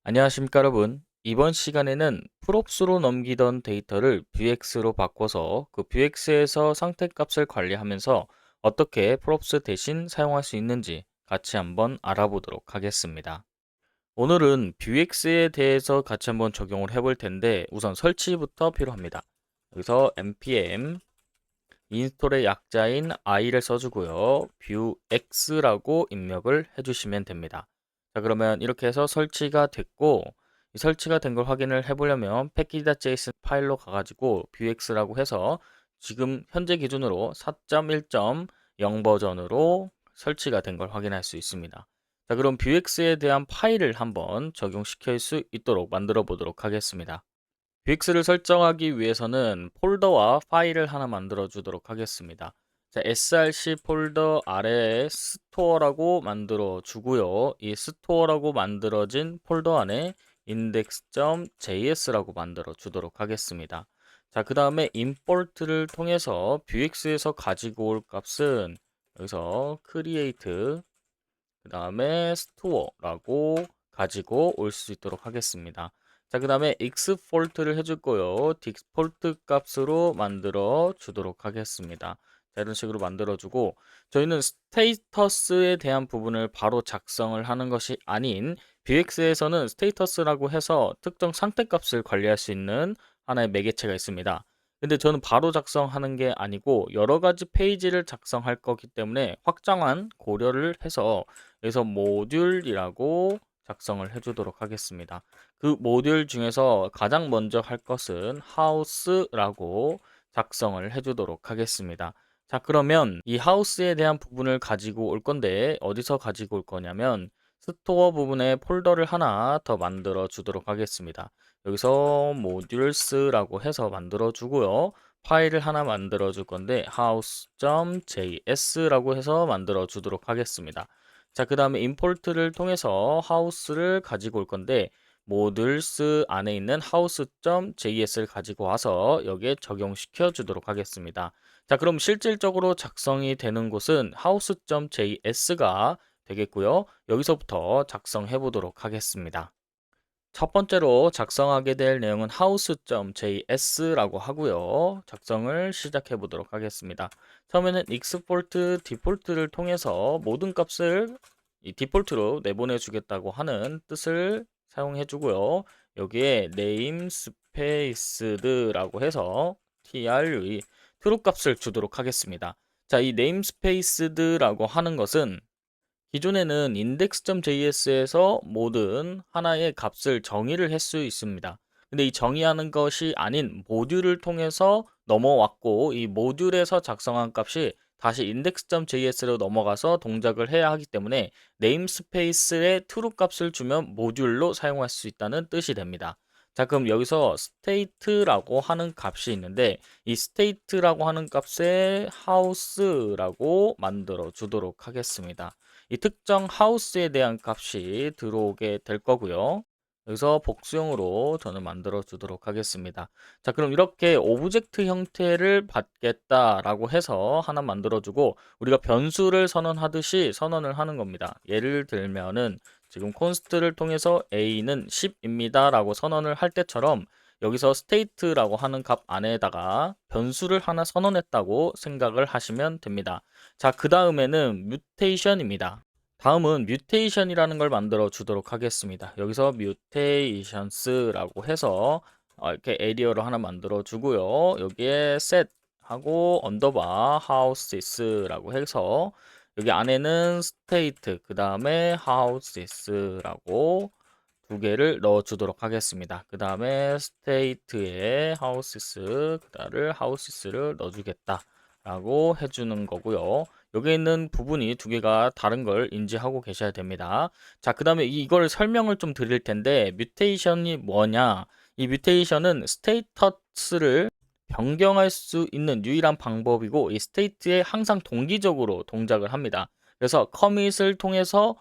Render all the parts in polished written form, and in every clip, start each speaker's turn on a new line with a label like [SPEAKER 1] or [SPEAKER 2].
[SPEAKER 1] 안녕하십니까 여러분. 이번 시간에는 프롭스로 넘기던 데이터를 뷰엑스로 바꿔서 그 뷰엑스에서 상태값을 관리하면서 어떻게 프롭스 대신 사용할 수 있는지 같이 한번 알아보도록 하겠습니다. 오늘은 뷰엑스에 대해서 같이 한번 적용을 해볼 텐데 우선 설치부터 필요합니다. 여기서 npm 인스톨의 약자인 i를 써주고요. 뷰x라고 입력을 해주시면 됩니다. 자, 그러면 이렇게 해서 설치가 됐고, 이 설치가 된 걸 확인을 해보려면 package.json 파일로 가가지고 뷰x라고 해서 지금 현재 기준으로 4.1.0 버전으로 설치가 된 걸 확인할 수 있습니다. 자, 그럼 뷰x에 대한 파일을 한번 적용시킬 수 있도록 만들어 보도록 하겠습니다. 뷰엑스를 설정하기 위해서는 폴더와 파일을 하나 만들어 주도록 하겠습니다. 자, src 폴더 아래에 스토어라고 만들어 주고요. 이 스토어라고 만들어진 폴더 안에 index.js라고 만들어 주도록 하겠습니다. 자, 그 다음에 import를 통해서 뷰엑스에서 가지고 올 값은 여기서 create 그 다음에 store라고 가지고 올 수 있도록 하겠습니다. 자, 그 다음에 export를 해줄 거요. 디폴트 값으로 만들어 주도록 하겠습니다. 자, 이런 식으로 만들어 주고 저희는 스테이터스에 대한 부분을 바로 작성을 하는 것이 아닌 뷰엑스에서는 스테이터스라고 해서 특정 상태 값을 관리할 수 있는 하나의 매개체가 있습니다. 근데 저는 바로 작성하는 게 아니고 여러 가지 페이지를 작성할 거기 때문에 확장한 고려를 해서 여기서 모듈이라고 작성을 해주도록 하겠습니다. 그 모듈 중에서 가장 먼저 할 것은 house라고 작성을 해주도록 하겠습니다. 자, 그러면 이 house에 대한 부분을 가지고 올 건데 어디서 가지고 올 거냐면 스토어 부분에 폴더를 하나 더 만들어 주도록 하겠습니다. 여기서 modules.라고 해서 만들어 주고요. 파일을 하나 만들어 줄 건데 house.js라고 해서 만들어 주도록 하겠습니다. 자, 그 다음에 import를 통해서 house를 가지고 올 건데 modules 안에 있는 house.js를 가지고 와서 여기에 적용시켜 주도록 하겠습니다. 자, 그럼 실질적으로 작성이 되는 곳은 house.js가 되겠고요. 여기서부터 작성해 보도록 하겠습니다. 첫 번째로 작성하게 될 내용은 house.js라고 하고요. 작성을 시작해 보도록 하겠습니다. 처음에는 export default를 통해서 모든 값을 이 디폴트로 내보내 주겠다고 하는 뜻을 사용해 주고요. 여기에 namespace드라고 해서 tr의 true 값을 주도록 하겠습니다. 자, 이 namespace드라고 하는 것은 기존에는 index.js에서 모든 하나의 값을 정의를 할 수 있습니다. 근데 이 정의하는 것이 아닌 모듈을 통해서 넘어왔고 이 모듈에서 작성한 값이 다시 index.js로 넘어가서 동작을 해야 하기 때문에 namespace에 true 값을 주면 모듈로 사용할 수 있다는 뜻이 됩니다. 자, 그럼 여기서 state라고 하는 값이 있는데 이 state라고 하는 값에 house라고 만들어 주도록 하겠습니다. 이 특정 하우스에 대한 값이 들어오게 될 거고요. 여기서 복수형으로 저는 만들어 주도록 하겠습니다. 자, 그럼 이렇게 오브젝트 형태를 받겠다라고 해서 하나 만들어 주고 우리가 변수를 선언하듯이 선언을 하는 겁니다. 예를 들면은 지금 콘스트를 통해서 a는 10입니다 라고 선언을 할 때처럼 여기서 state라고 하는 값 안에다가 변수를 하나 선언했다고 생각을 하시면 됩니다. 자, 그 다음에는 뮤테이션입니다. 다음은 뮤테이션이라는 걸 만들어 주도록 하겠습니다. 여기서 mutations라고 해서 이렇게 에리어로 하나 만들어 주고요. 여기에 set 하고 언더바 houses라고 해서 여기 안에는 state 그 다음에 houses라고 두 개를 넣어 주도록 하겠습니다. 그 다음에 state에 houses 그다음에 houses를 넣어 주겠다 라고 해주는 거고요. 여기 있는 부분이 두 개가 다른 걸 인지하고 계셔야 됩니다. 자, 그 다음에 이걸 설명을 좀 드릴 텐데 뮤테이션이 뭐냐? 이 뮤테이션은 스테이터스를 변경할 수 있는 유일한 방법이고 이 스테이트에 항상 동기적으로 동작을 합니다. 그래서 커밋을 통해서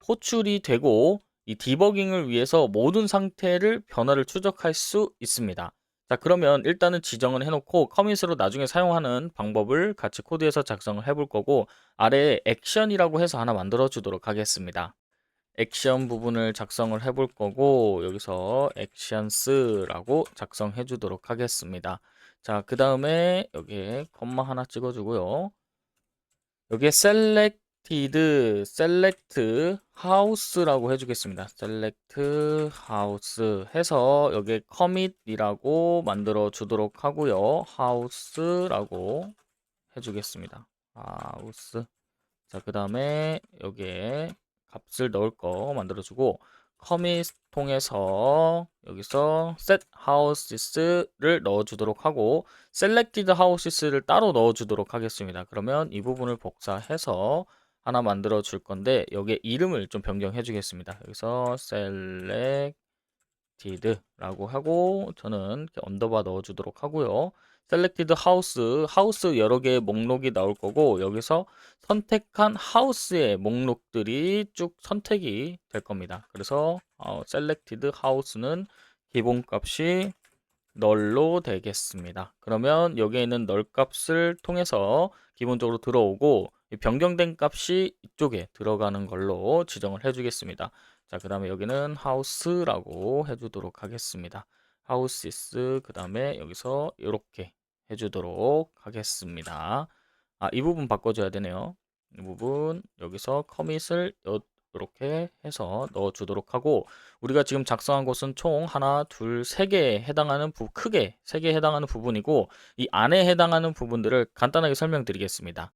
[SPEAKER 1] 호출이 되고 이 디버깅을 위해서 모든 상태를 변화를 추적할 수 있습니다. 자, 그러면 일단은 지정을 해놓고 커밋으로 나중에 사용하는 방법을 같이 코드에서 작성을 해볼 거고 아래에 액션이라고 해서 하나 만들어 주도록 하겠습니다. 액션 부분을 작성을 해볼 거고 여기서 actions라고 작성해 주도록 하겠습니다. 자, 그 다음에 여기에 컴마 하나 찍어주고요. 여기에 select house라고 해주겠습니다. select house 해서 여기에 commit이라고 만들어 주도록 하고요. house라고 해주겠습니다. house. 자, 그 다음에 여기에 값을 넣을 거 만들어주고 commit 통해서 여기서 set houses를 넣어주도록 하고 selected houses를 따로 넣어주도록 하겠습니다. 그러면 이 부분을 복사해서 하나 만들어 줄 건데 여기에 이름을 좀 변경해 주겠습니다. 여기서 selected라고 하고 저는 이렇게 언더바 넣어 주도록 하고요. selected house 여러 개의 목록이 나올 거고 여기서 선택한 하우스의 목록들이 쭉 선택이 될 겁니다. 그래서 selected house는 기본값이 널로 되겠습니다. 그러면 여기에 있는 널 값을 통해서 기본적으로 들어오고 변경된 값이 이쪽에 들어가는 걸로 지정을 해주겠습니다. 자, 그 다음에 여기는 house라고 해주도록 하겠습니다. houses 그 다음에 여기서 이렇게 해주도록 하겠습니다. 이 부분 바꿔줘야 되네요. 이 부분 여기서 커밋을 이렇게 해서 넣어주도록 하고 우리가 지금 작성한 곳은 총 하나, 둘, 세 개에 해당하는 크게 세 개에 해당하는 부분이고 이 안에 해당하는 부분들을 간단하게 설명드리겠습니다.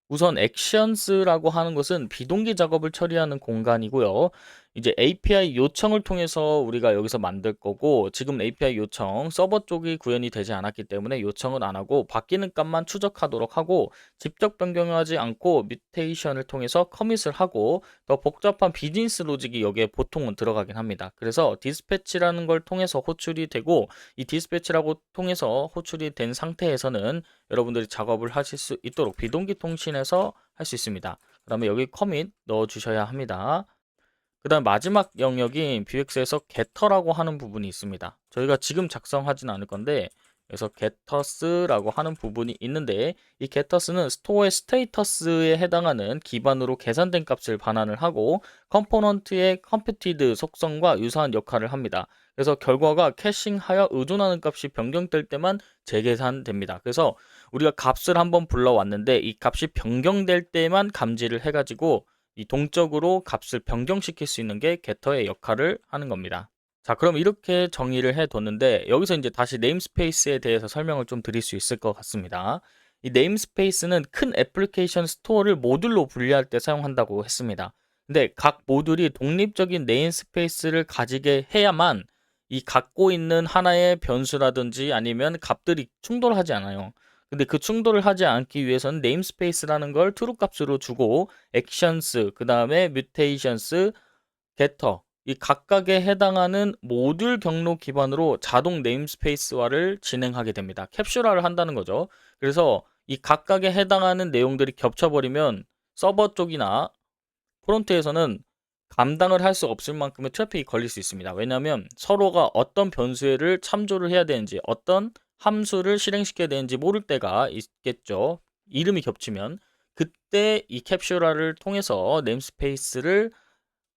[SPEAKER 1] 우선 액션스라고 하는 것은 비동기 작업을 처리하는 공간이고요. 이제 API 요청을 통해서 우리가 여기서 만들 거고 지금 API 요청 서버 쪽이 구현이 되지 않았기 때문에 요청은 안 하고 바뀌는 값만 추적하도록 하고 직접 변경하지 않고 뮤테이션을 통해서 커밋을 하고 더 복잡한 비즈니스 로직이 여기에 보통은 들어가긴 합니다. 그래서 디스패치라는 걸 통해서 호출이 되고 이 디스패치라고 통해서 호출이 된 상태에서는 여러분들이 작업을 하실 수 있도록 비동기 통신에서 할 수 있습니다. 그 다음에 여기 커밋 넣어 주셔야 합니다. 그 다음 마지막 영역인 Vuex에서 getter라고 하는 부분이 있습니다. 저희가 지금 작성하진 않을 건데 그래서 getters라고 하는 부분이 있는데 이 getters는 스토어의 스테이터스에 해당하는 기반으로 계산된 값을 반환을 하고 컴포넌트의 computed 속성과 유사한 역할을 합니다. 그래서 결과가 캐싱하여 의존하는 값이 변경될 때만 재계산됩니다. 그래서 우리가 값을 한번 불러왔는데 이 값이 변경될 때만 감지를 해가지고 이 동적으로 값을 변경시킬 수 있는 게 getter의 역할을 하는 겁니다. 자, 그럼 이렇게 정의를 해뒀는데 여기서 이제 다시 네임스페이스에 대해서 설명을 좀 드릴 수 있을 것 같습니다. 이 네임스페이스는 큰 애플리케이션 스토어를 모듈로 분리할 때 사용한다고 했습니다. 근데 각 모듈이 독립적인 네임스페이스를 가지게 해야만 이 갖고 있는 하나의 변수라든지 아니면 값들이 충돌하지 않아요. 근데 그 충돌을 하지 않기 위해서는 네임스페이스라는 걸 true 값으로 주고 actions, 그 다음에 mutations, getter 이 각각에 해당하는 모듈 경로 기반으로 자동 네임스페이스화를 진행하게 됩니다. 캡슐화를 한다는 거죠. 그래서 이 각각에 해당하는 내용들이 겹쳐버리면 서버 쪽이나 프론트에서는 감당을 할 수 없을 만큼의 트래픽이 걸릴 수 있습니다. 왜냐하면 서로가 어떤 변수를 참조를 해야 되는지 어떤 함수를 실행시켜야 되는지 모를 때가 있겠죠. 이름이 겹치면 그때 이 캡슐화를 통해서 네임스페이스를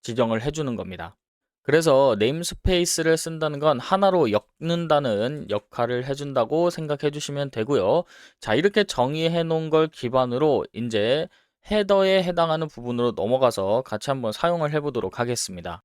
[SPEAKER 1] 지정을 해주는 겁니다. 그래서 네임스페이스를 쓴다는 건 하나로 엮는다는 역할을 해준다고 생각해 주시면 되고요. 자, 이렇게 정의해 놓은 걸 기반으로 이제 헤더에 해당하는 부분으로 넘어가서 같이 한번 사용을 해 보도록 하겠습니다.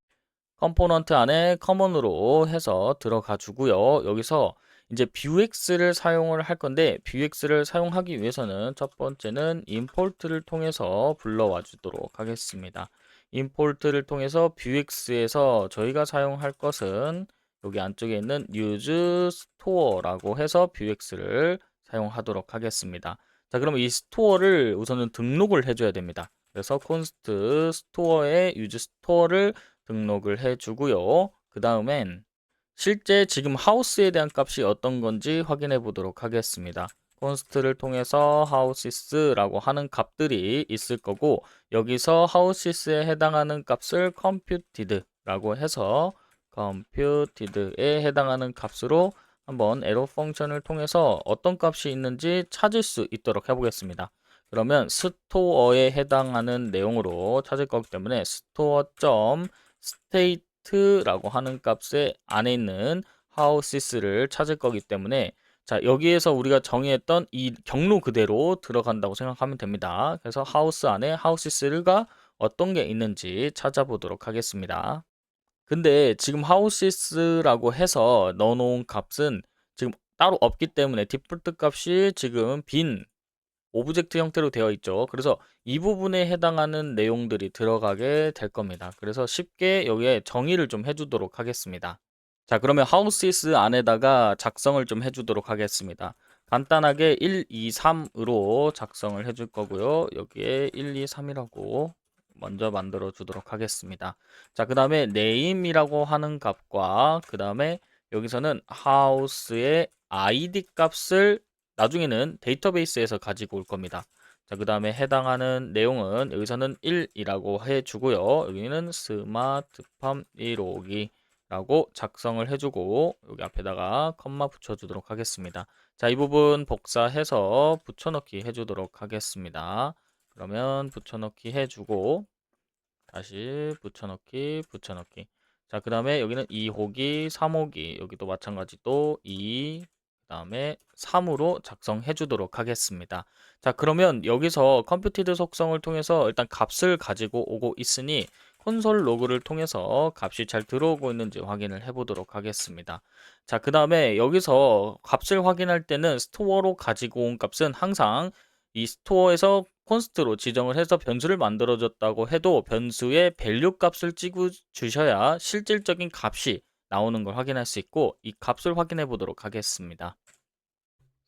[SPEAKER 1] 컴포넌트 안에 커먼으로 해서 들어가 주고요. 여기서 이제 Vuex를 사용을 할 건데 Vuex를 사용하기 위해서는 첫 번째는 import를 통해서 불러와 주도록 하겠습니다. import를 통해서 Vuex에서 저희가 사용할 것은 여기 안쪽에 있는 use store라고 해서 Vuex를 사용하도록 하겠습니다. 자, 그러면 이 스토어를 우선은 등록을 해줘야 됩니다. 그래서 const store에 use store를 등록을 해주고요. 그 다음엔 실제 지금 하우스에 대한 값이 어떤 건지 확인해 보도록 하겠습니다. const를 통해서 houses라고 하는 값들이 있을 거고 여기서 houses에 해당하는 값을 computed라고 해서 computed에 해당하는 값으로 한번 arrow 펑션을 통해서 어떤 값이 있는지 찾을 수 있도록 해보겠습니다. 그러면 스토어에 해당하는 내용으로 찾을 거기 때문에 store.state라고 하는 값의 안에 있는 house를 찾을 거기 때문에 자, 여기에서 우리가 정의했던 이 경로 그대로 들어간다고 생각하면 됩니다. 그래서 house 안에 houses가 어떤 게 있는지 찾아보도록 하겠습니다. 근데 지금 houses라고 해서 넣어놓은 값은 지금 따로 없기 때문에 디폴트 값이 지금 빈 오브젝트 형태로 되어 있죠. 그래서 이 부분에 해당하는 내용들이 들어가게 될 겁니다. 그래서 쉽게 여기에 정의를 좀 해주도록 하겠습니다. 자, 그러면 houses 안에다가 작성을 좀 해주도록 하겠습니다. 간단하게 1, 2, 3으로 작성을 해줄 거고요. 여기에 1, 2, 3이라고 먼저 만들어 주도록 하겠습니다. 자, 그 다음에 name이라고 하는 값과 그 다음에 여기서는 house의 id 값을 나중에는 데이터베이스에서 가지고 올 겁니다. 자, 그 다음에 해당하는 내용은 여기서는 1이라고 해주고요. 여기는 스마트팜 1호기라고 작성을 해주고 여기 앞에다가 컴마 붙여주도록 하겠습니다. 자, 이 부분 복사해서 붙여넣기 해주도록 하겠습니다. 그러면 붙여넣기 해주고 다시 붙여넣기 붙여넣기. 자, 그 다음에 여기는 2호기 3호기 여기도 마찬가지 또 2, 그 다음에 3으로 작성해 주도록 하겠습니다. 자, 그러면 여기서 컴퓨티드 속성을 통해서 일단 값을 가지고 오고 있으니 콘솔 로그를 통해서 값이 잘 들어오고 있는지 확인을 해 보도록 하겠습니다. 자, 그 다음에 여기서 값을 확인할 때는 스토어로 가지고 온 값은 항상 이 스토어에서 콘스트로 지정을 해서 변수를 만들어줬다고 해도 변수의 밸류 값을 찍어 주셔야 실질적인 값이 나오는 걸 확인할 수 있고 이 값을 확인해 보도록 하겠습니다.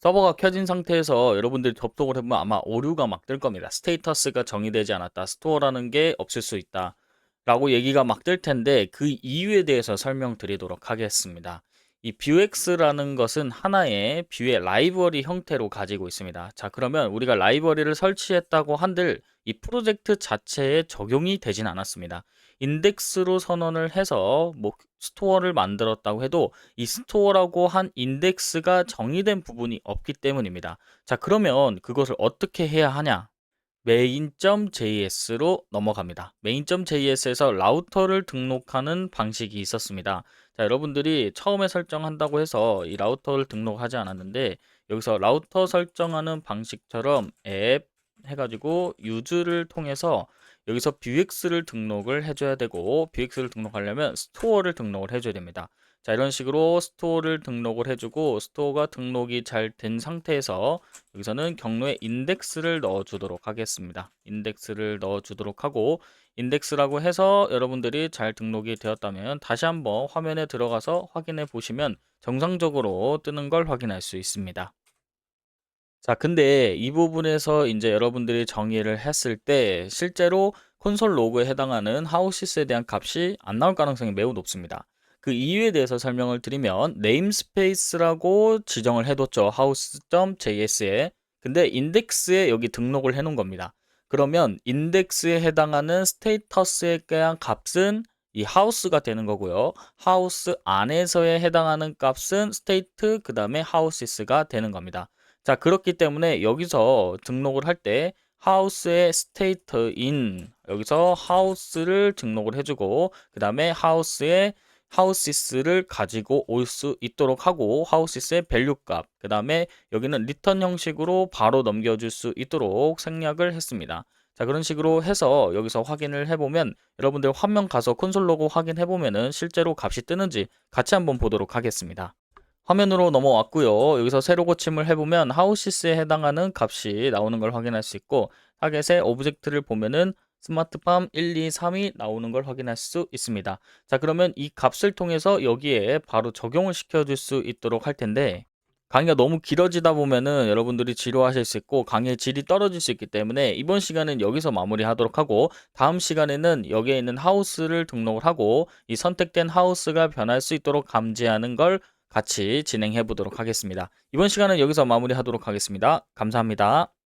[SPEAKER 1] 서버가 켜진 상태에서 여러분들이 접속을 해보면 아마 오류가 막 뜰 겁니다. 스테이터스가 정의되지 않았다. 스토어라는 게 없을 수 있다. 라고 얘기가 막 뜰 텐데 그 이유에 대해서 설명드리도록 하겠습니다. 이 뷰엑스라는 것은 하나의 뷰의 라이브러리 형태로 가지고 있습니다. 자, 그러면 우리가 라이브러리를 설치했다고 한들 이 프로젝트 자체에 적용이 되진 않았습니다. 인덱스로 선언을 해서 뭐 스토어를 만들었다고 해도 이 스토어라고 한 인덱스가 정의된 부분이 없기 때문입니다. 자, 그러면 그것을 어떻게 해야 하냐? main.js로 넘어갑니다. main.js에서 라우터를 등록하는 방식이 있었습니다. 자, 여러분들이 처음에 설정한다고 해서 이 라우터를 등록하지 않았는데 여기서 라우터 설정하는 방식처럼 앱 해가지고 use를 통해서 여기서 vux를 등록을 해줘야 되고 vux를 등록하려면 스토어를 등록을 해줘야 됩니다. 자, 이런 식으로 스토어를 등록을 해주고 스토어가 등록이 잘 된 상태에서 여기서는 경로에 인덱스를 넣어 주도록 하겠습니다. 인덱스를 넣어 주도록 하고 인덱스라고 해서 여러분들이 잘 등록이 되었다면 다시 한번 화면에 들어가서 확인해 보시면 정상적으로 뜨는 걸 확인할 수 있습니다. 자, 근데 이 부분에서 이제 여러분들이 정의를 했을 때 실제로 콘솔 로그에 해당하는 하우시스에 대한 값이 안 나올 가능성이 매우 높습니다. 그 이유에 대해서 설명을 드리면 네임스페이스라고 지정을 해뒀죠. house.js에. 근데 인덱스에 여기 등록을 해놓은 겁니다. 그러면 인덱스에 해당하는 스테이터스에 대한 값은 이 하우스가 되는 거고요. 하우스 안에서에 해당하는 값은 스테이트 그 다음에 하우시스가 되는 겁니다. 자, 그렇기 때문에 여기서 등록을 할 때 하우스의 state인 여기서 하우스를 등록을 해주고 그 다음에 하우스의 하우시스를 가지고 올 수 있도록 하고 하우시스의 밸류 값 그 다음에 여기는 리턴 형식으로 바로 넘겨줄 수 있도록 생략을 했습니다. 자, 그런 식으로 해서 여기서 확인을 해보면 여러분들 화면 가서 콘솔 로그 확인해 보면은 실제로 값이 뜨는지 같이 한번 보도록 하겠습니다. 화면으로 넘어왔고요. 여기서 새로 고침을 해보면 하우시스에 해당하는 값이 나오는 걸 확인할 수 있고 타겟의 오브젝트를 보면은 스마트팜 1, 2, 3이 나오는 걸 확인할 수 있습니다. 자, 그러면 이 값을 통해서 여기에 바로 적용을 시켜줄 수 있도록 할 텐데 강의가 너무 길어지다 보면은 여러분들이 지루하실 수 있고 강의의 질이 떨어질 수 있기 때문에 이번 시간은 여기서 마무리하도록 하고 다음 시간에는 여기에 있는 하우스를 등록을 하고 이 선택된 하우스가 변할 수 있도록 감지하는 걸 같이 진행해 보도록 하겠습니다. 이번 시간은 여기서 마무리하도록 하겠습니다. 감사합니다.